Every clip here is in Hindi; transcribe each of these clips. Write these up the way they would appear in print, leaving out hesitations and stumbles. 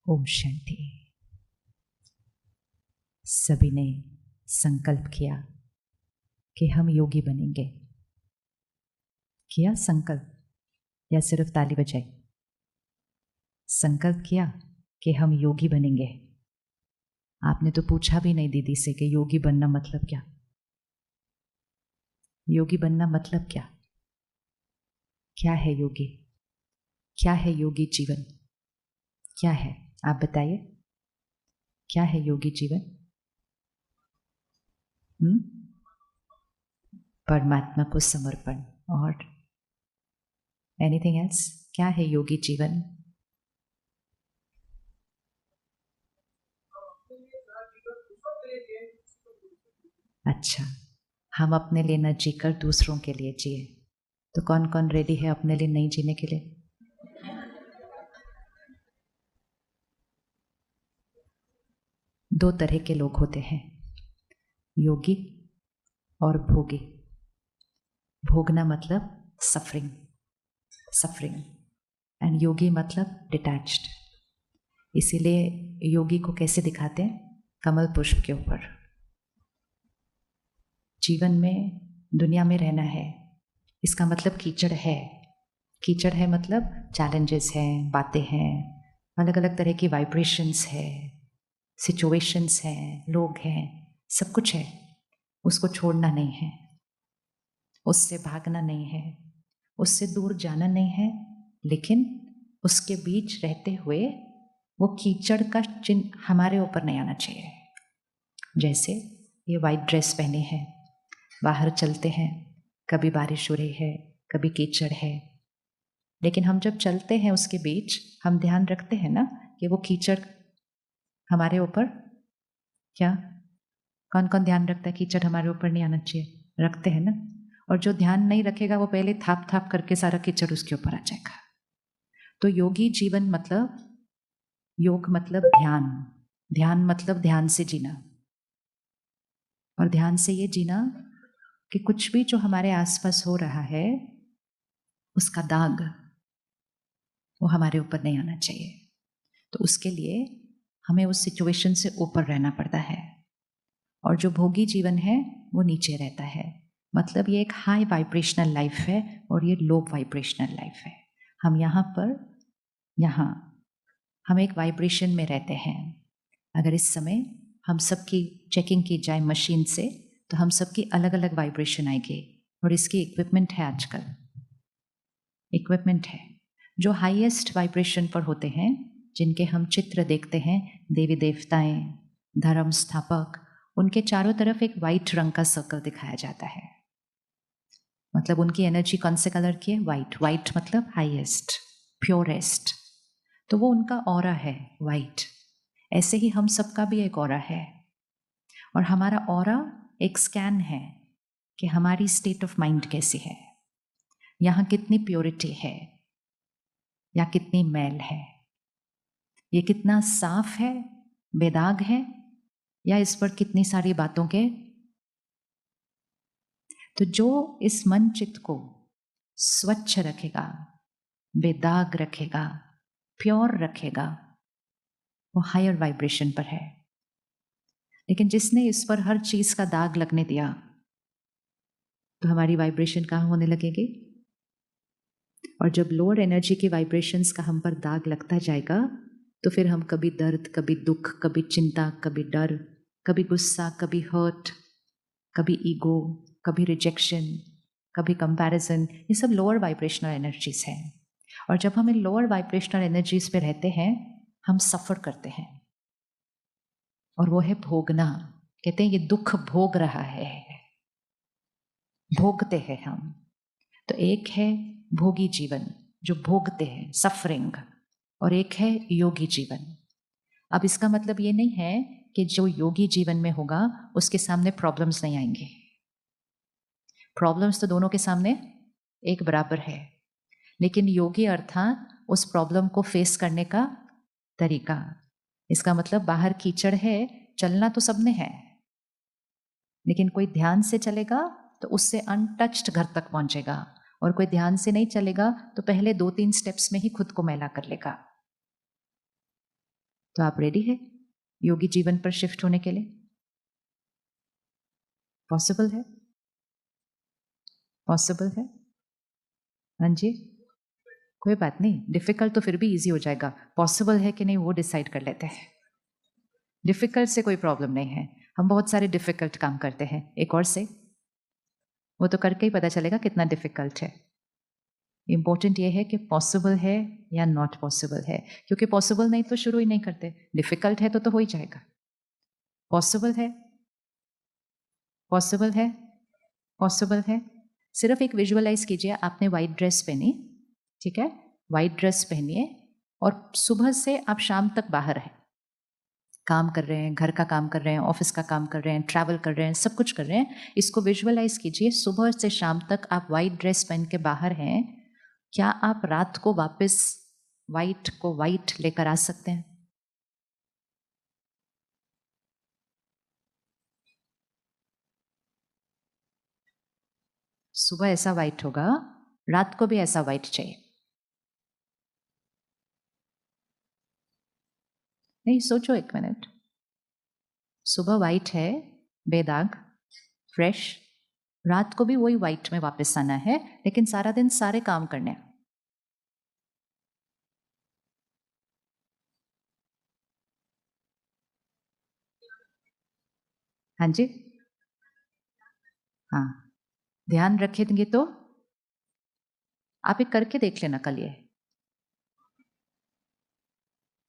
ओम शांति। सभी ने संकल्प किया कि हम योगी बनेंगे। किया संकल्प या सिर्फ ताली बजाई? संकल्प किया कि हम योगी बनेंगे। आपने तो पूछा भी नहीं दीदी से कि योगी बनना मतलब क्या? योगी बनना मतलब क्या? क्या है योगी? क्या है योगी जीवन? क्या है? आप बताइए, क्या है योगी जीवन? परमात्मा को समर्पण। और एनीथिंग एल्स? क्या है योगी जीवन? अच्छा, हम अपने लिए न जीकर दूसरों के लिए जिए। तो कौन कौन रेडी है अपने लिए नहीं जीने के लिए? दो तरह के लोग होते हैं, योगी और भोगी। भोगना मतलब सफरिंग, सफरिंग, एंड योगी मतलब डिटैच्ड। इसीलिए योगी को कैसे दिखाते हैं? कमल पुष्प के ऊपर। जीवन में, दुनिया में रहना है, इसका मतलब कीचड़ है। कीचड़ है मतलब चैलेंजेस हैं, बातें हैं, अलग अलग तरह की वाइब्रेशंस है, सिचुएशंस हैं, लोग हैं, सब कुछ है। उसको छोड़ना नहीं है, उससे भागना नहीं है, उससे दूर जाना नहीं है, लेकिन उसके बीच रहते हुए वो कीचड़ का चिन्ह हमारे ऊपर नहीं आना चाहिए। जैसे ये वाइट ड्रेस पहने हैं, बाहर चलते हैं, कभी बारिश हो रही है, कभी कीचड़ है, लेकिन हम जब चलते हैं उसके बीच हम ध्यान रखते हैं ना कि वो कीचड़ हमारे ऊपर, क्या कौन कौन ध्यान रखता है कीचड़ हमारे ऊपर नहीं आना चाहिए? रखते हैं ना। और जो ध्यान नहीं रखेगा वो पहले थाप थाप करके सारा कीचड़ उसके ऊपर आ जाएगा। तो योगी जीवन मतलब, योग मतलब ध्यान, ध्यान मतलब ध्यान से जीना। और ध्यान से ये जीना कि कुछ भी जो हमारे आसपास हो रहा है उसका दाग वो हमारे ऊपर नहीं आना चाहिए। तो उसके लिए हमें उस सिचुएशन से ऊपर रहना पड़ता है। और जो भोगी जीवन है वो नीचे रहता है। मतलब ये एक हाई वाइब्रेशनल लाइफ है और ये लो वाइब्रेशनल लाइफ है। हम यहाँ हम एक वाइब्रेशन में रहते हैं। अगर इस समय हम सबकी चेकिंग की जाए मशीन से तो हम सबकी अलग अलग वाइब्रेशन आएगी। और इसकी इक्विपमेंट है, आजकल इक्विपमेंट है जो हाईएस्ट वाइब्रेशन पर होते हैं, जिनके हम चित्र देखते हैं, देवी देवताएं, धर्म स्थापक, उनके चारों तरफ एक वाइट रंग का सर्कल दिखाया जाता है। मतलब उनकी एनर्जी कौन से कलर की है? वाइट। वाइट मतलब हाईएस्ट, प्योरेस्ट। तो वो उनका ऑरा है, वाइट। ऐसे ही हम सबका भी एक ऑरा है। और हमारा ऑरा एक स्कैन है कि हमारी स्टेट ऑफ माइंड कैसी है, यहाँ कितनी प्योरिटी है या कितनी मैल है, ये कितना साफ है, बेदाग है, या इस पर कितनी सारी बातों के। तो जो इस मन चित्त को स्वच्छ रखेगा, बेदाग रखेगा, प्योर रखेगा, वो हायर वाइब्रेशन पर है। लेकिन जिसने इस पर हर चीज का दाग लगने दिया तो हमारी वाइब्रेशन कहाँ होने लगेगी? और जब लोअर एनर्जी की वाइब्रेशंस का हम पर दाग लगता जाएगा तो फिर हम कभी दर्द, कभी दुख, कभी चिंता, कभी डर, कभी गुस्सा, कभी हर्ट, कभी ईगो, कभी रिजेक्शन, कभी कंपैरिजन, ये सब लोअर वाइब्रेशनल एनर्जीज हैं। और जब हम इन लोअर वाइब्रेशनल एनर्जीज पे रहते हैं हम सफर करते हैं। और वो है भोगना। कहते हैं ये दुख भोग रहा है, भोगते हैं हम। तो एक है भोगी जीवन जो भोगते हैं, सफरिंग, और एक है योगी जीवन। अब इसका मतलब ये नहीं है कि जो योगी जीवन में होगा उसके सामने प्रॉब्लम्स नहीं आएंगे। प्रॉब्लम्स तो दोनों के सामने एक बराबर है, लेकिन योगी अर्थात उस प्रॉब्लम को फेस करने का तरीका। इसका मतलब बाहर कीचड़ है, चलना तो सबने है, लेकिन कोई ध्यान से चलेगा तो उससे अनटच्ड घर तक पहुंचेगा, और कोई ध्यान से नहीं चलेगा तो पहले 2-3 स्टेप्स में ही खुद को मैला कर लेगा। तो आप रेडी है योगी जीवन पर शिफ्ट होने के लिए? पॉसिबल है? पॉसिबल है? हाँ जी, कोई बात नहीं, डिफिकल्ट तो फिर भी इजी हो जाएगा। पॉसिबल है कि नहीं वो डिसाइड कर लेते हैं। डिफिकल्ट से कोई प्रॉब्लम नहीं है, हम बहुत सारे डिफिकल्ट काम करते हैं। एक और से वो तो करके ही पता चलेगा कितना डिफिकल्ट है। इंपॉर्टेंट ये है कि पॉसिबल है या नॉट पॉसिबल है, क्योंकि पॉसिबल नहीं तो शुरू ही नहीं करते। डिफिकल्ट है तो हो ही जाएगा। पॉसिबल है, पॉसिबल है, पॉसिबल है। सिर्फ एक विजुअलाइज कीजिए, आपने वाइट ड्रेस पहनी, ठीक है, वाइट ड्रेस पहनिए और सुबह से आप शाम तक बाहर हैं, काम कर रहे हैं, घर का काम कर रहे हैं, ऑफिस का काम कर रहे हैं, ट्रैवल कर रहे हैं, सब कुछ कर रहे हैं। इसको विजुअलाइज कीजिए, सुबह से शाम तक आप वाइट ड्रेस पहन के बाहर हैं। क्या आप रात को वापस वाइट को वाइट लेकर आ सकते हैं? सुबह ऐसा वाइट होगा, रात को भी ऐसा वाइट चाहिए। नहीं, सोचो एक मिनट। सुबह वाइट है, बेदाग, फ्रेश, रात को भी वही वाइट में वापस आना है, लेकिन सारा दिन सारे काम करने हैं। हाँ जी, हाँ, ध्यान रखेंगे तो आप एक करके देख लेना कल ये।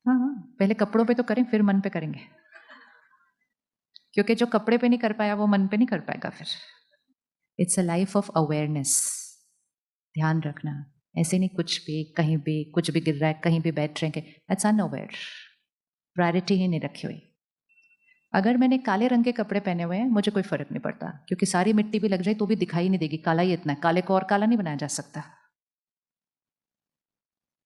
हाँ हाँ, पहले कपड़ों पे तो करें, फिर मन पे करेंगे, क्योंकि जो कपड़े पे नहीं कर पाया वो मन पे नहीं कर पाएगा फिर। It's a life of awareness. ध्यान रखना, ऐसे नहीं कुछ भी कहीं भी कुछ भी गिर रहा है, कहीं भी बैठ रहेंगे, दैट्स अनअवेयर, प्रायोरिटी ही नहीं रखी हुई। अगर मैंने काले रंग के कपड़े पहने हुए हैं, मुझे कोई फर्क नहीं पड़ता, क्योंकि सारी मिट्टी भी लग जाए तो भी दिखाई नहीं देगी, काला ही इतना है, काले को और काला नहीं बनाया जा सकता।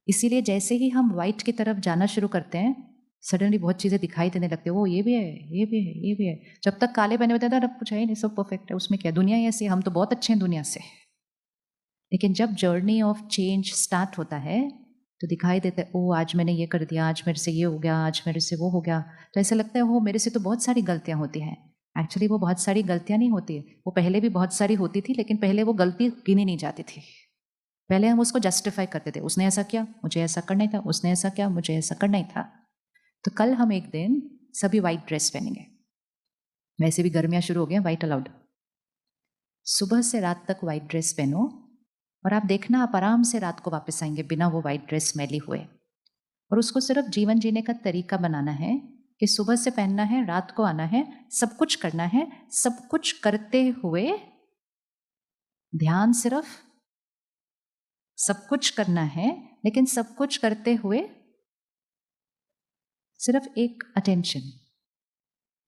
इसीलिए जैसे ही हम व्हाइट की तरफ जाना शुरू करते हैं, सडनली बहुत चीजें दिखाई देने लगती है, वो ये भी है, ये भी है, ये भी है। जब तक काले बने होते थे, अब कुछ है ही नहीं, सब परफेक्ट है, उसमें क्या, दुनिया ही ऐसी है, हम तो बहुत अच्छे हैं दुनिया से। लेकिन जब जर्नी ऑफ चेंज स्टार्ट होता है तो दिखाई देता है, ओ आज मैंने ये कर दिया, आज मेरे से ये हो गया, आज मेरे से वो हो गया, तो ऐसा लगता है वो मेरे से तो बहुत सारी गलतियां होती हैं। एक्चुअली वो बहुत सारी गलतियां नहीं होती, वो पहले भी बहुत सारी होती थी, लेकिन पहले वो गलती गिनी नहीं जाती थी। पहले हम उसको जस्टिफाई करते थे, उसने ऐसा किया मुझे ऐसा करना ही था, उसने ऐसा किया मुझे ऐसा करना ही था। तो कल हम एक दिन सभी वाइट ड्रेस पहनेंगे, वैसे भी गर्मियां शुरू हो गई, वाइट अलाउड। सुबह से रात तक वाइट ड्रेस पहनो और आप देखना, आप आराम से रात को वापस आएंगे बिना वो वाइट ड्रेस मैली हुए। और उसको सिर्फ जीवन जीने का तरीका बनाना है कि सुबह से पहनना है, रात को आना है, सब कुछ करना है, सब कुछ करते हुए ध्यान, सिर्फ सब कुछ करना है, लेकिन सब कुछ करते हुए सिर्फ एक अटेंशन,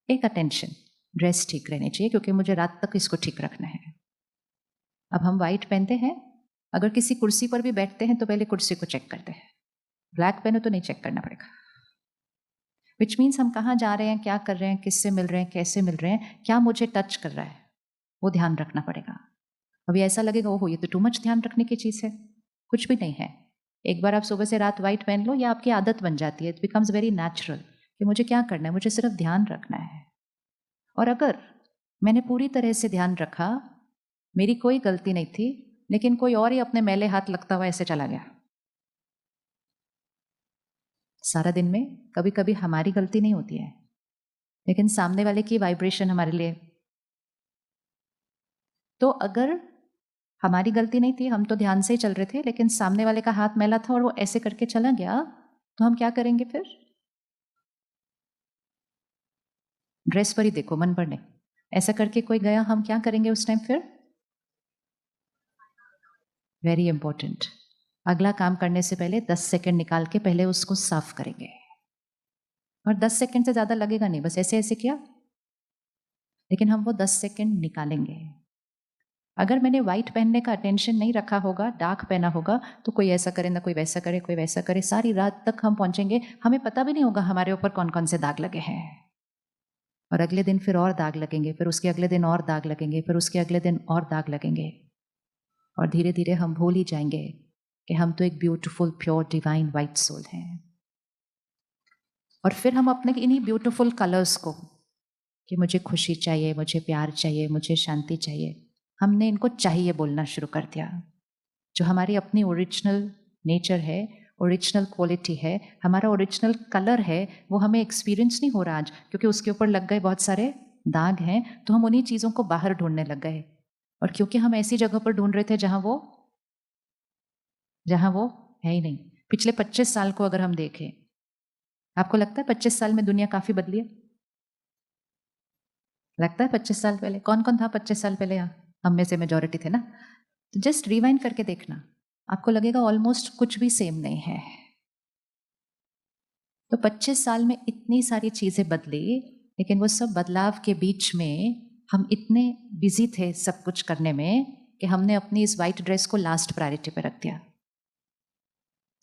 एक अटेंशन। ड्रेस ठीक रहनी चाहिए, क्योंकि मुझे रात तक इसको ठीक रखना है। अब हम वाइट पहनते हैं, अगर किसी कुर्सी पर भी बैठते हैं तो पहले कुर्सी को चेक करते हैं। ब्लैक पहनो तो नहीं चेक करना पड़ेगा। विच मीन्स हम कहाँ जा रहे हैं, क्या कर रहे हैं, किससे मिल रहे हैं, कैसे मिल रहे हैं, क्या मुझे टच कर रहा है, वो ध्यान रखना पड़ेगा। अभी ऐसा लगेगा ओहो ये तो टू मच ध्यान रखने की चीज़ है, कुछ भी नहीं है। एक बार आप सुबह से रात वाइट पहन लो, या आपकी आदत बन जाती है, इट बिकम्स वेरी नेचुरल कि मुझे क्या करना है, मुझे सिर्फ ध्यान रखना है। और अगर मैंने पूरी तरह से ध्यान रखा, मेरी कोई गलती नहीं थी, लेकिन कोई और ही अपने मैले हाथ लगता हुआ ऐसे चला गया, सारा दिन में कभी कभी हमारी गलती नहीं होती है, लेकिन सामने वाले की वाइब्रेशन हमारे लिए। तो अगर हमारी गलती नहीं थी, हम तो ध्यान से ही चल रहे थे, लेकिन सामने वाले का हाथ मैला था और वो ऐसे करके चला गया, तो हम क्या करेंगे फिर? ड्रेस पर ही देखो, मन पर नहीं। ऐसा करके कोई गया, हम क्या करेंगे उस टाइम फिर? वेरी इंपॉर्टेंट, अगला काम करने से पहले 10 सेकंड निकाल के पहले उसको साफ करेंगे। और 10 सेकंड से ज्यादा लगेगा नहीं, बस ऐसे ऐसे किया, लेकिन हम वो 10 सेकंड निकालेंगे। अगर मैंने व्हाइट पहनने का अटेंशन नहीं रखा होगा, डार्क पहना होगा, तो कोई ऐसा करे ना कोई वैसा करे, कोई वैसा करे, सारी रात तक हम पहुंचेंगे, हमें पता भी नहीं होगा हमारे ऊपर कौन कौन से दाग लगे हैं। और अगले दिन फिर और दाग लगेंगे, फिर उसके अगले दिन और दाग लगेंगे, फिर उसके अगले दिन और दाग लगेंगे। और धीरे धीरे हम भूल ही जाएंगे कि हम तो एक beautiful pure divine white soul हैं। और फिर हम अपने इन्हीं ब्यूटीफुल कलर्स को, कि मुझे खुशी चाहिए, मुझे प्यार चाहिए, मुझे शांति चाहिए, हमने इनको चाहिए बोलना शुरू कर दिया। जो हमारी अपनी ओरिजिनल नेचर है, ओरिजिनल क्वालिटी है, हमारा ओरिजिनल कलर है, वो हमें एक्सपीरियंस नहीं हो रहा आज, क्योंकि उसके ऊपर लग गए बहुत सारे दाग हैं, तो हम उन्हीं चीज़ों को बाहर ढूंढने लग गए। और क्योंकि हम ऐसी जगह पर ढूंढ रहे थे जहां वो है ही नहीं। पिछले 25 साल को अगर हम देखें, आपको लगता है 25 साल में दुनिया काफी बदली है? लगता है 25 साल पहले कौन कौन था? 25 साल पहले यहाँ हम में से मेजॉरिटी थे ना। तो जस्ट रिवाइंड करके देखना, आपको लगेगा ऑलमोस्ट कुछ भी सेम नहीं है। तो 25 साल में इतनी सारी चीजें बदली, लेकिन वो सब बदलाव के बीच में हम इतने बिजी थे सब कुछ करने में कि हमने अपनी इस वाइट ड्रेस को लास्ट प्रायोरिटी पे रख दिया।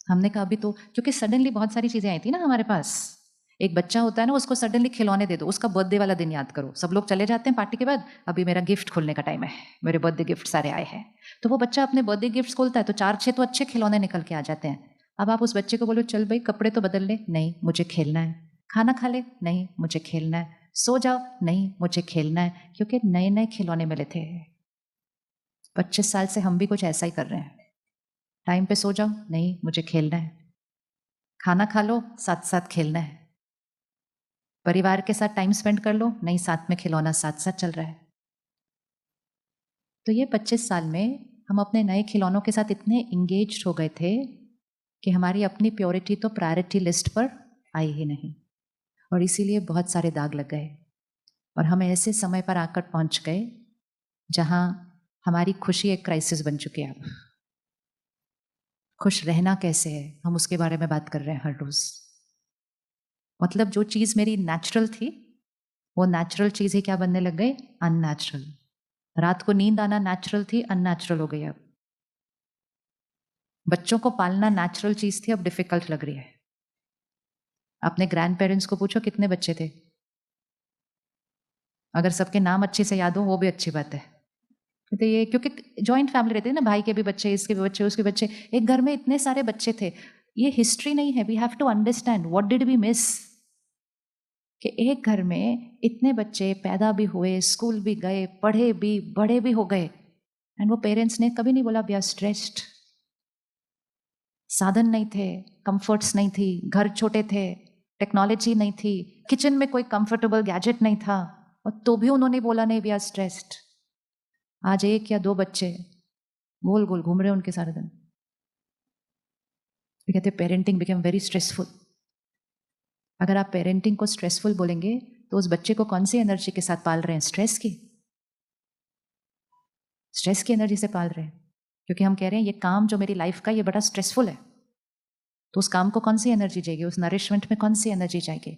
हमने कहा अभी तो, क्योंकि सडनली बहुत सारी चीजें आई थी ना हमारे पास। एक बच्चा होता है ना, उसको सडनली खिलौने दे दो, उसका बर्थडे वाला दिन याद करो, सब लोग चले जाते हैं पार्टी के बाद, अभी मेरा गिफ्ट खोलने का टाइम है, मेरे बर्थडे गिफ्ट सारे आए हैं। तो वो बच्चा अपने बर्थडे गिफ्ट खोलता है तो 4-6 तो अच्छे खिलौने निकल के आ जाते हैं। अब आप उस बच्चे को बोलो चल भाई कपड़े तो बदल ले, नहीं मुझे खेलना है। खाना खा ले, नहीं मुझे खेलना है। सो जाओ, नहीं मुझे खेलना है, क्योंकि नए नए खिलौने मिले थे। 25 साल से हम भी कुछ ऐसा ही कर रहे हैं। टाइम पे सो जाओ, नहीं मुझे खेलना है। खाना खा लो, साथ साथ खेलना है। परिवार के साथ टाइम स्पेंड कर लो, नहीं साथ में खिलौना साथ साथ चल रहा है। तो ये 25 साल में हम अपने नए खिलौनों के साथ इतने इंगेज हो गए थे कि हमारी अपनी प्योरिटी तो प्रायोरिटी लिस्ट पर आई ही नहीं, और इसीलिए बहुत सारे दाग लग गए। और हम ऐसे समय पर आकर पहुंच गए जहां हमारी खुशी एक क्राइसिस बन चुकी है। अब खुश रहना कैसे है, हम उसके बारे में बात कर रहे हैं हर रोज। मतलब जो चीज मेरी नेचुरल थी, वो नेचुरल चीज ही क्या बनने लग गई? अननेचुरल। रात को नींद आना नेचुरल थी, अननेचुरल हो गई। अब बच्चों को पालना नेचुरल चीज थी, अब डिफिकल्ट लग रही है। अपने ग्रैंड पेरेंट्स को पूछो कितने बच्चे थे, अगर सबके नाम अच्छे से याद हो वो भी अच्छी बात है। तो ये क्योंकि जॉइंट फैमिली रहती है ना, भाई के भी बच्चे, इसके भी बच्चे, उसके बच्चे, एक घर में इतने सारे बच्चे थे। ये हिस्ट्री नहीं है, we have to understand what did we miss. कि एक घर में इतने बच्चे पैदा भी हुए, स्कूल भी गए, पढ़े भी, बड़े भी हो गए, एंड वो पेरेंट्स ने कभी नहीं बोला वी आर स्ट्रेस्ड। साधन नहीं थे, कंफर्ट्स नहीं थी, घर छोटे थे, टेक्नोलॉजी नहीं थी, किचन में कोई कंफर्टेबल गैजेट नहीं था, और तो भी उन्होंने बोला नहीं वी आर स्ट्रेस्ड। आज 1 या 2 बच्चे गोल गोल घूम रहे हैं उनके सारे दिन। वे कहते पेरेंटिंग बिकेम वेरी स्ट्रेसफुल। अगर आप पेरेंटिंग को स्ट्रेसफुल बोलेंगे तो उस बच्चे को कौन सी एनर्जी के साथ पाल रहे हैं? स्ट्रेस की। स्ट्रेस की एनर्जी से पाल रहे हैं, क्योंकि हम कह रहे हैं ये काम जो मेरी लाइफ का ये बड़ा स्ट्रेसफुल है, तो उस काम को कौन सी एनर्जी चाहिए, उस नरिशमेंट में कौन सी एनर्जी चाहिए।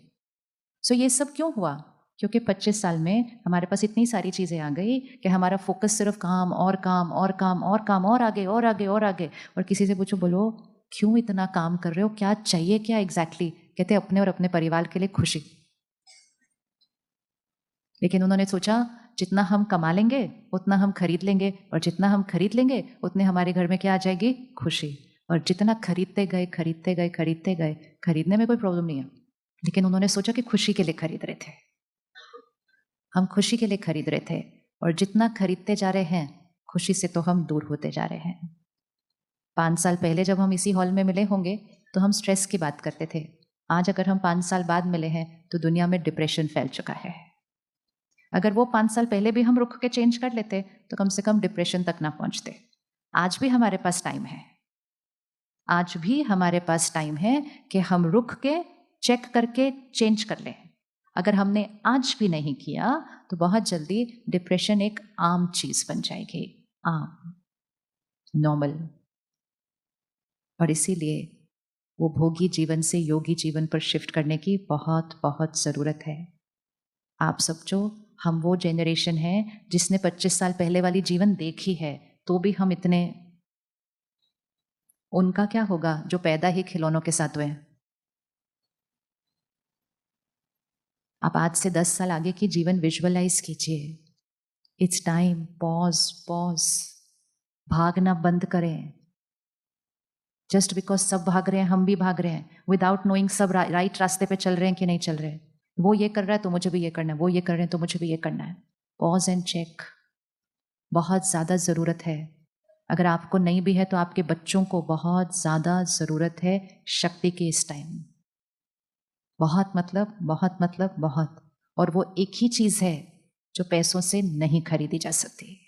सो ये सब क्यों हुआ? क्योंकि 25 साल में हमारे पास इतनी सारी चीजें आ गई कि हमारा फोकस सिर्फ काम और काम और काम और काम, और आगे और आगे और आगे। और किसी से पूछो, बोलो क्यों इतना काम कर रहे हो, क्या चाहिए, क्या एग्जैक्टली? कहते अपने और अपने परिवार के लिए खुशी। लेकिन उन्होंने सोचा जितना हम कमा लेंगे उतना हम खरीद लेंगे, और जितना हम खरीद लेंगे उतने हमारे घर में क्या आ जाएगी? खुशी। और जितना खरीदते गए खरीदते गए खरीदते गए, खरीदने में कोई प्रॉब्लम नहीं है, लेकिन उन्होंने सोचा कि खुशी के लिए खरीद रहे थे। हम खुशी के लिए खरीद रहे थे, और जितना खरीदते जा रहे हैं खुशी से तो हम दूर होते जा रहे हैं। 5 साल पहले जब हम इसी हॉल में मिले होंगे तो हम स्ट्रेस की बात करते थे। आज अगर हम 5 साल बाद मिले हैं तो दुनिया में डिप्रेशन फैल चुका है। अगर वो 5 साल पहले भी हम रुक के चेंज कर लेते तो कम से कम डिप्रेशन तक ना पहुंचते। आज भी हमारे पास टाइम है, आज भी हमारे पास टाइम है कि हम रुक के चेक करके चेंज कर लें। अगर हमने आज भी नहीं किया तो बहुत जल्दी डिप्रेशन एक आम चीज बन जाएगी, आम, नॉर्मल। और इसीलिए वो भोगी जीवन से योगी जीवन पर शिफ्ट करने की बहुत बहुत जरूरत है। आप सब जो, हम वो जेनरेशन है जिसने 25 साल पहले वाली जीवन देखी है, तो भी हम इतने, उनका क्या होगा जो पैदा ही खिलौनों के साथ हुए हैं। आप आज से 10 साल आगे की जीवन विजुअलाइज कीजिए। इट्स टाइम, पॉज पॉज, भागना बंद करें। जस्ट बिकॉज सब भाग रहे हैं हम भी भाग रहे हैं, विदाउट नोइंग सब राइट रास्ते पे चल रहे हैं कि नहीं चल रहे। वो ये कर रहा है तो मुझे भी ये करना है, वो ये कर रहे हैं तो मुझे भी ये करना है। पॉज एंड चेक, बहुत ज़्यादा ज़रूरत है। अगर आपको नहीं भी है तो आपके बच्चों को बहुत ज़्यादा ज़रूरत है शक्ति की इस टाइम। बहुत मतलब बहुत मतलब बहुत। और वो एक ही चीज़ है जो पैसों से नहीं खरीदी जा सकती।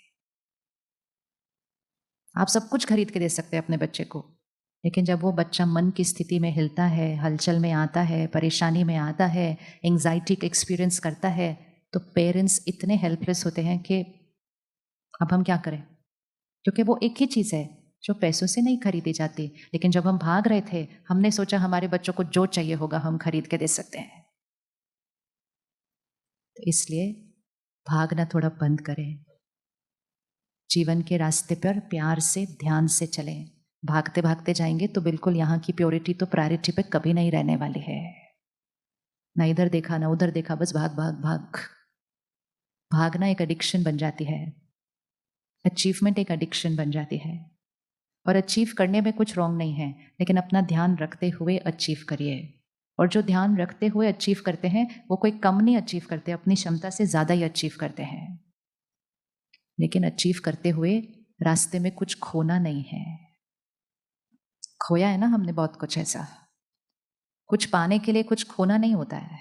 आप सब कुछ खरीद के दे सकते हैं अपने बच्चे को, लेकिन जब वो बच्चा मन की स्थिति में हिलता है, हलचल में आता है, परेशानी में आता है, एंग्जाइटी का एक्सपीरियंस करता है, तो पेरेंट्स इतने हेल्पलेस होते हैं कि अब हम क्या करें, क्योंकि वो एक ही चीज़ है जो पैसों से नहीं खरीदी जाती। लेकिन जब हम भाग रहे थे, हमने सोचा हमारे बच्चों को जो चाहिए होगा हम खरीद के दे सकते हैं। तो इसलिए भागना थोड़ा बंद करें, जीवन के रास्ते पर प्यार से ध्यान से चलें। भागते भागते जाएंगे तो बिल्कुल यहाँ की प्योरिटी तो प्रायोरिटी पे कभी नहीं रहने वाली है। ना इधर देखा ना उधर देखा, बस भाग भाग भाग। भागना एक एडिक्शन बन जाती है, अचीवमेंट एक एडिक्शन बन जाती है। और अचीव करने में कुछ रॉन्ग नहीं है, लेकिन अपना ध्यान रखते हुए अचीव करिए। और जो ध्यान रखते हुए अचीव करते हैं वो कोई कम नहीं अचीव करते, अपनी क्षमता से ज़्यादा ही अचीव करते हैं। लेकिन अचीव करते हुए रास्ते में कुछ खोना नहीं है। खोया है ना हमने बहुत कुछ ऐसा, कुछ पाने के लिए कुछ खोना नहीं होता है।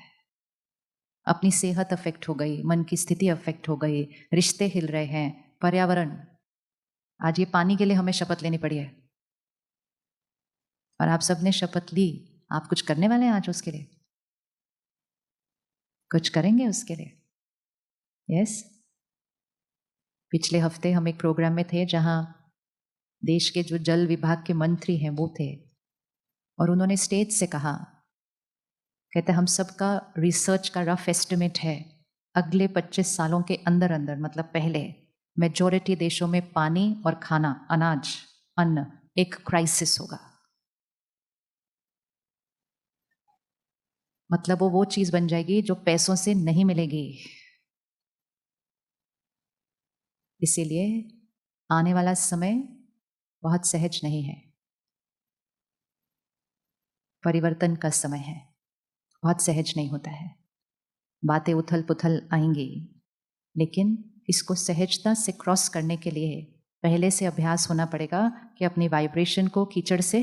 अपनी सेहत अफेक्ट हो गई, मन की स्थिति अफेक्ट हो गई, रिश्ते हिल रहे हैं, पर्यावरण। आज ये पानी के लिए हमें शपथ लेनी पड़ी है, और आप सबने शपथ ली, आप कुछ करने वाले हैं आज उसके लिए, कुछ करेंगे उसके लिए। यस। पिछले हफ्ते हम एक प्रोग्राम में थे जहां देश के जो जल विभाग के मंत्री हैं वो थे, और उन्होंने स्टेज से कहा, कहते हम सबका रिसर्च का रफ एस्टिमेट है, अगले 25 सालों के अंदर अंदर, मतलब पहले, मेजॉरिटी देशों में पानी और खाना, अनाज, अन्न एक क्राइसिस होगा। मतलब वो चीज बन जाएगी जो पैसों से नहीं मिलेगी। इसीलिए आने वाला समय बहुत सहज नहीं है, परिवर्तन का समय है, बहुत सहज नहीं होता है। बातें उथल पुथल आएंगी, लेकिन इसको सहजता से क्रॉस करने के लिए पहले से अभ्यास होना पड़ेगा कि अपनी वाइब्रेशन को कीचड़ से,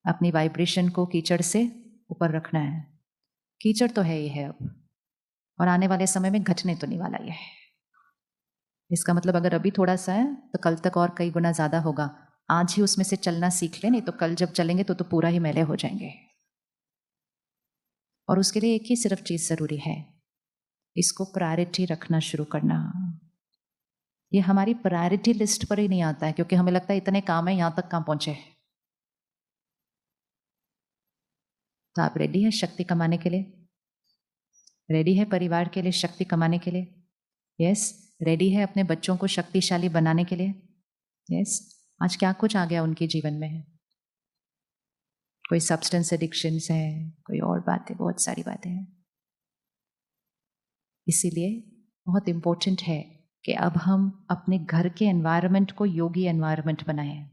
अपनी वाइब्रेशन को कीचड़ से ऊपर रखना है। कीचड़ तो है ही है अब, और आने वाले समय में घटने तो नहीं वाला ये है। इसका मतलब अगर अभी थोड़ा सा है तो कल तक और कई गुना ज्यादा होगा। आज ही उसमें से चलना सीख ले, नहीं तो कल जब चलेंगे तो पूरा ही मैले हो जाएंगे। और उसके लिए एक ही सिर्फ चीज जरूरी है, इसको प्रायोरिटी रखना शुरू करना। ये हमारी प्रायोरिटी लिस्ट पर ही नहीं आता है, क्योंकि हमें लगता है इतने काम है, यहां तक कहां पहुंचे। तो आप रेडी है शक्ति कमाने के लिए? रेडी है परिवार के लिए शक्ति कमाने के लिए? यस। रेडी है अपने बच्चों को शक्तिशाली बनाने के लिए? यस। आज क्या कुछ आ गया उनके जीवन में, कोई सब्सटेंस एडिक्शंस है, कोई और बातें, बहुत सारी बातें हैं। इसीलिए बहुत इंपॉर्टेंट है कि अब हम अपने घर के एनवायरनमेंट को योगी एनवायरनमेंट बनाएं,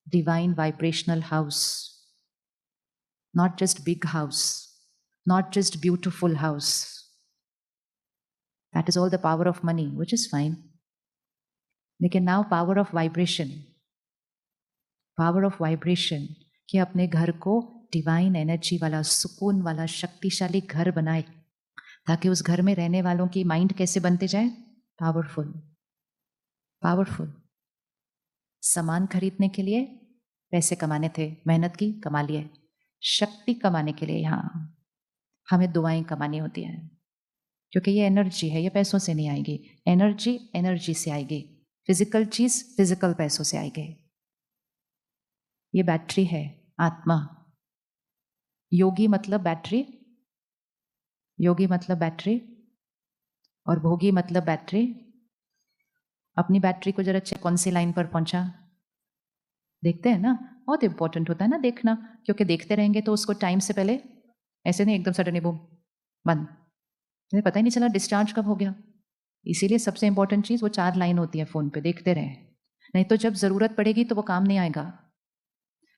divine vibrational house, not just big house, not just beautiful house. That is all the power of money, which is fine, लेकिन now power of vibration, power of vibration, कि अपने घर को डिवाइन एनर्जी वाला, सुकून वाला, शक्तिशाली घर बनाए, ताकि उस घर में रहने वालों की माइंड कैसे बनते जाए? Powerful, powerful. सामान खरीदने के लिए पैसे कमाने थे, मेहनत की, कमा लिए। शक्ति कमाने के लिए यहाँ हमें दुआएं कमानी होती हैं, क्योंकि ये एनर्जी है, ये पैसों से नहीं आएगी। एनर्जी एनर्जी से आएगी, फिजिकल चीज फिजिकल पैसों से आएगी। ये बैटरी है, आत्मा। योगी मतलब बैटरी, योगी मतलब बैटरी, और भोगी मतलब बैटरी। अपनी बैटरी को जरा चेक, कौन सी लाइन पर पहुंचा, देखते हैं ना। बहुत इंपॉर्टेंट होता है ना देखना, क्योंकि देखते रहेंगे तो उसको टाइम से पहले, ऐसे नहीं एकदम सडनली बूम बंद, मुझे पता ही नहीं चला डिस्चार्ज कब हो गया। इसीलिए सबसे इंपॉर्टेंट चीज वो 4 लाइन होती है फोन पे, देखते रहे, नहीं तो जब जरूरत पड़ेगी तो वो काम नहीं आएगा।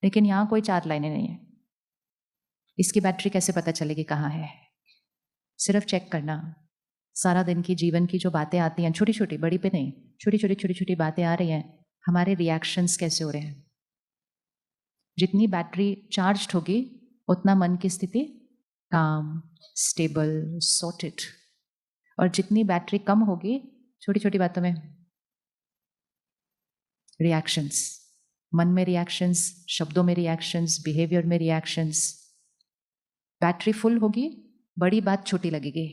लेकिन यहाँ कोई 4 लाइनें नहीं है। इसकी बैटरी कैसे पता चलेगी कहाँ है? सिर्फ चेक करना, सारा दिन की जीवन की जो बातें आती हैं, छोटी छोटी, बड़ी पे नहीं, छोटी छोटी बातें आ रही हैं, हमारे रिएक्शंस कैसे हो रहे हैं? जितनी बैटरी चार्ज होगी उतना मन की स्थिति काम, स्टेबल, सॉर्टेड। और जितनी बैटरी कम होगी, छोटी छोटी बातों में रिएक्शंस, मन में रिएक्शंस, शब्दों में रिएक्शंस, बिहेवियर में रिएक्शंस। बैटरी फुल होगी, बड़ी बात छोटी लगेगी।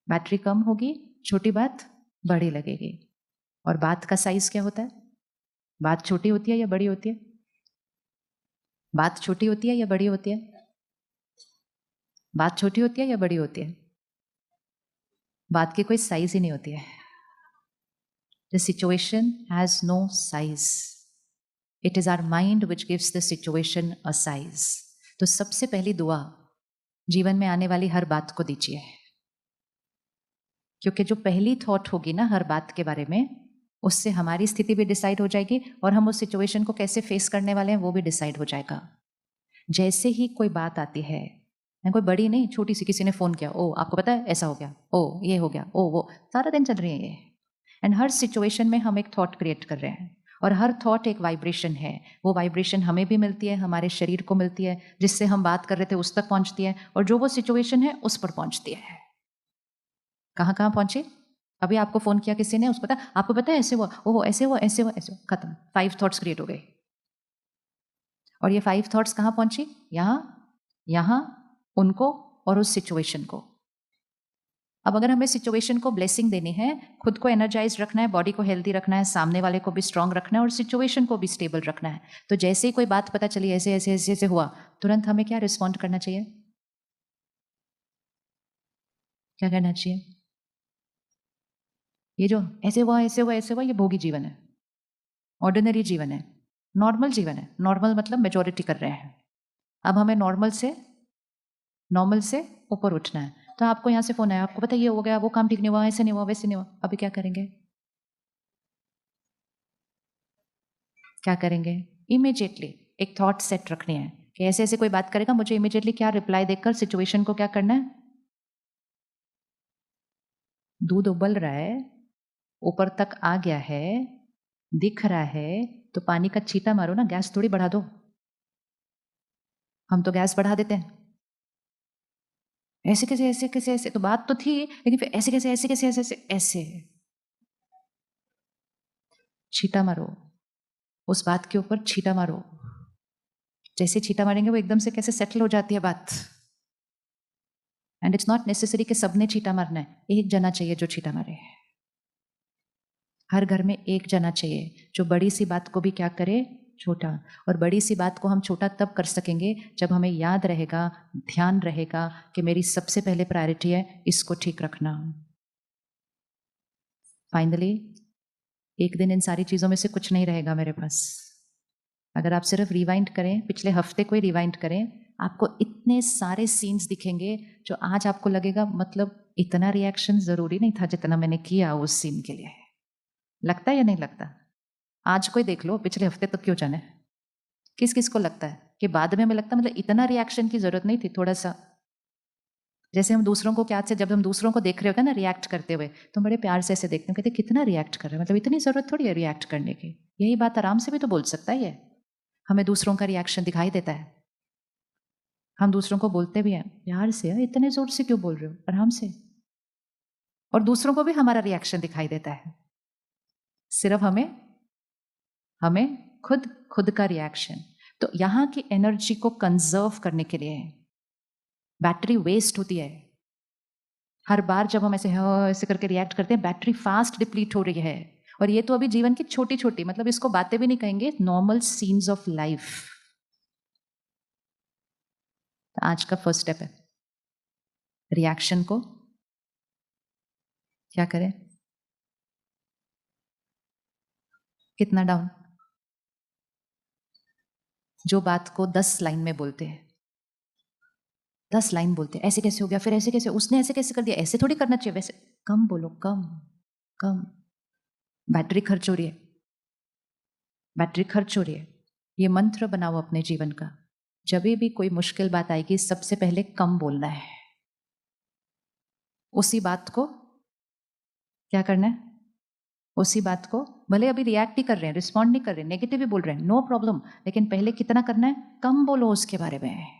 बैटरी कम होगी, छोटी बात बड़ी लगेगी। और बात का साइज क्या होता है? बात छोटी होती है या बड़ी होती है? बात छोटी होती है या बड़ी होती है? बात छोटी होती है या बड़ी होती है? बात की कोई साइज ही नहीं होती है। The situation has no size. It is our mind which gives the situation a size. तो सबसे पहली दुआ जीवन में आने वाली हर बात को दीजिए, क्योंकि जो पहली थॉट होगी ना हर बात के बारे में, उससे हमारी स्थिति भी डिसाइड हो जाएगी और हम उस सिचुएशन को कैसे फेस करने वाले हैं वो भी डिसाइड हो जाएगा। जैसे ही कोई बात आती है, कोई बड़ी नहीं, छोटी सी, किसी ने फोन किया, ओ आपको पता है ऐसा हो गया, ओ ये हो गया, ओ वो, सारा दिन चल रही है ये। एंड हर सिचुएशन में हम एक थॉट क्रिएट कर रहे हैं, और हर थॉट एक वाइब्रेशन है। वो वाइब्रेशन हमें भी मिलती है, हमारे शरीर को मिलती है, जिससे हम बात कर रहे थे उस तक पहुंचती है, और जो वो सिचुएशन है उस पर पहुंचती है। कहाँ कहाँ पहुंचे? अभी आपको फोन किया किसी ने, उसको पता, आपको पता है ऐसे हुआ, ओह ऐसे हुआ, ऐसे हुआ, ऐसे हुआ, खत्म, 5 थॉट्स क्रिएट हो गए। और ये 5 थॉट्स कहाँ पहुंची? यहाँ, यहाँ, उनको और उस सिचुएशन को। अब अगर हमें सिचुएशन को ब्लेसिंग देनी है, खुद को एनर्जाइज रखना है, बॉडी को हेल्दी रखना है, सामने वाले को भी स्ट्रांग रखना है और सिचुएशन को भी स्टेबल रखना है, तो जैसे ही कोई बात पता चली ऐसे ऐसे ऐसे ऐसे हुआ, तुरंत हमें क्या रिस्पॉन्ड करना चाहिए? क्या करना चाहिए? ये जो ऐसे हुआ ऐसे हुआ ऐसे हुआ, ये भोगी जीवन है, ऑर्डिनरी जीवन है, नॉर्मल जीवन है। नॉर्मल मतलब मेजॉरिटी कर रहे हैं। अब हमें नॉर्मल से ऊपर उठना है। तो आपको यहाँ से फोन आया, आपको पता ये हो गया, वो काम ठीक नहीं हुआ, ऐसे नहीं हुआ, वैसे नहीं हुआ, अभी क्या करेंगे? क्या करेंगे? इमीडिएटली एक थॉट सेट रखनी है कि ऐसे ऐसे कोई बात करेगा, मुझे इमीडिएटली क्या रिप्लाई देकर सिचुएशन को क्या करना है? दूध उबल रहा है, ऊपर तक आ गया है, दिख रहा है, तो पानी का छींटा मारो ना, गैस थोड़ी बढ़ा दो। हम तो गैस बढ़ा देते हैं, ऐसे कैसे ऐसे कैसे ऐसे, तो बात तो थी, लेकिन फिर ऐसे कैसे ऐसे कैसे ऐसे ऐसे ऐसे। छींटा मारो, उस बात के ऊपर छींटा मारो। जैसे छींटा मारेंगे वो एकदम से कैसे सेटल हो जाती है बात। एंड इट्स नॉट नेसेसरी कि सबने छींटा मारना है, एक जना चाहिए जो छींटा मारे। हर घर में एक जना चाहिए जो बड़ी सी बात को भी क्या करे, छोटा। और बड़ी सी बात को हम छोटा तब कर सकेंगे जब हमें याद रहेगा, ध्यान रहेगा कि मेरी सबसे पहले प्रायोरिटी है इसको ठीक रखना। फाइनली एक दिन इन सारी चीजों में से कुछ नहीं रहेगा मेरे पास। अगर आप सिर्फ रिवाइंड करें, पिछले हफ्ते को ही रिवाइंड करें, आपको इतने सारे सीन्स दिखेंगे जो आज आपको लगेगा मतलब इतना रिएक्शन जरूरी नहीं था जितना मैंने किया उस सीन के लिए। लगता है या नहीं लगता? आज कोई देख लो, पिछले हफ्ते तक क्यों जाने? किस किस को लगता है कि बाद में हमें लगता मतलब इतना रिएक्शन की जरूरत नहीं थी, थोड़ा सा। जैसे हम दूसरों को क्या, जब हम दूसरों को देख रहे होते हैं ना रिएक्ट करते हुए, तो बड़े प्यार से ऐसे देखते हैं, कहते कितना रिएक्ट कर रहे हैं, मतलब इतनी जरूरत थोड़ी है रिएक्ट करने की, यही बात आराम से भी तो बोल सकता है। ये हमें दूसरों का रिएक्शन दिखाई देता है, हम दूसरों को बोलते भी हैं प्यार से, इतने जोर से क्यों बोल रहे हो, आराम से। और दूसरों को भी हमारा रिएक्शन दिखाई देता है, सिर्फ हमें खुद का रिएक्शन। तो यहां की एनर्जी को कंजर्व करने के लिए बैटरी वेस्ट होती है। हर बार जब हम ऐसे करके रिएक्ट करते हैं, बैटरी फास्ट डिप्लीट हो रही है। और ये तो अभी जीवन की छोटी छोटी, मतलब इसको बातें भी नहीं कहेंगे, नॉर्मल सीन्स ऑफ लाइफ। आज का फर्स्ट स्टेप है, रिएक्शन को क्या करें, कितना डाउन। जो बात को 10 लाइन में बोलते हैं, 10 लाइन बोलते हैं, ऐसे कैसे हो गया, फिर ऐसे कैसे, उसने ऐसे कैसे कर दिया, ऐसे थोड़ी करना चाहिए, वैसे। कम बोलो, कम कम। बैटरी खर्च हो रही है, बैटरी खर्च हो रही है। ये मंत्र बनाओ अपने जीवन का। जब भी कोई मुश्किल बात आएगी, सबसे पहले कम बोलना है। उसी बात को क्या करना है? उसी बात को भले अभी रिएक्ट ही कर रहे हैं, रिस्पॉन्ड नहीं कर रहे हैं, नेगेटिव ही बोल रहे हैं, नो प्रॉब्लम, लेकिन पहले कितना करना है? कम बोलो उसके बारे में।